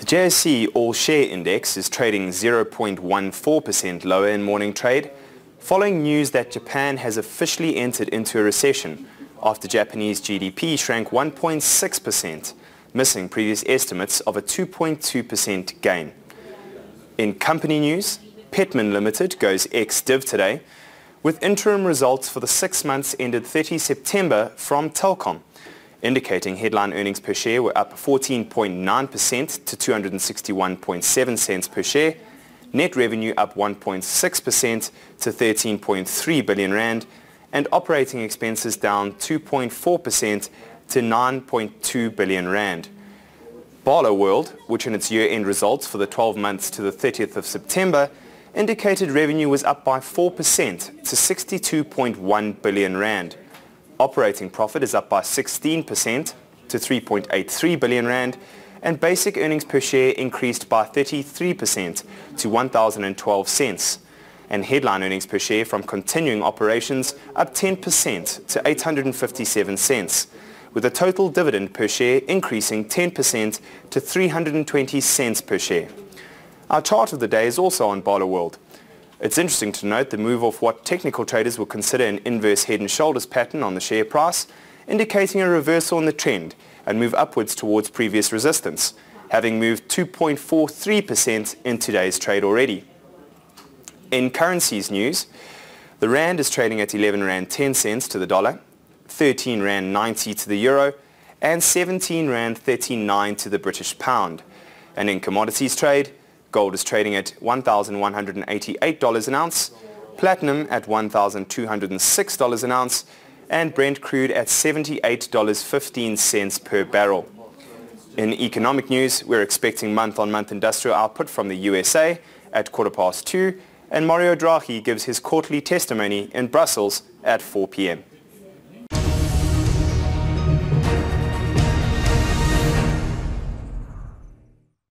JSE All Share Index is trading 0.14% lower in morning trade, following news that Japan has officially entered into a recession after Japanese GDP shrank 1.6%, missing previous estimates of a 2.2% gain. In company news, Petman Limited goes ex-div today, with interim results for the 6 months ended 30 September from Telkom, indicating headline earnings per share were up 14.9% to 261.7 cents per share, net revenue up 1.6% to 13.3 billion rand, and operating expenses down 2.4% to 9.2 billion rand. Barloworld, which in its year-end results for the 12 months to the 30th of September, indicated revenue was up by 4% to 62.1 billion rand. Operating profit is up by 16% to 3.83 billion rand, and basic earnings per share increased by 33% to 1,012 cents, and headline earnings per share from continuing operations up 10% to 857 cents, with a total dividend per share increasing 10% to 320 cents per share. Our chart of the day is also on Barloworld. It's interesting to note the move off what technical traders will consider an inverse head and shoulders pattern on the share price, indicating a reversal in the trend and move upwards towards previous resistance, having moved 2.43% in today's trade already. In currencies news, the rand is trading at 11 rand 10 cents to the dollar, 13 rand 90 to the euro, and 17 rand 39 to the British pound. And in commodities trade, gold is trading at $1,188 an ounce, platinum at $1,206 an ounce, and Brent crude at $78.15 per barrel. In economic news, we're expecting month-on-month industrial output from the USA at 2:15, and Mario Draghi gives his quarterly testimony in Brussels at 4 p.m.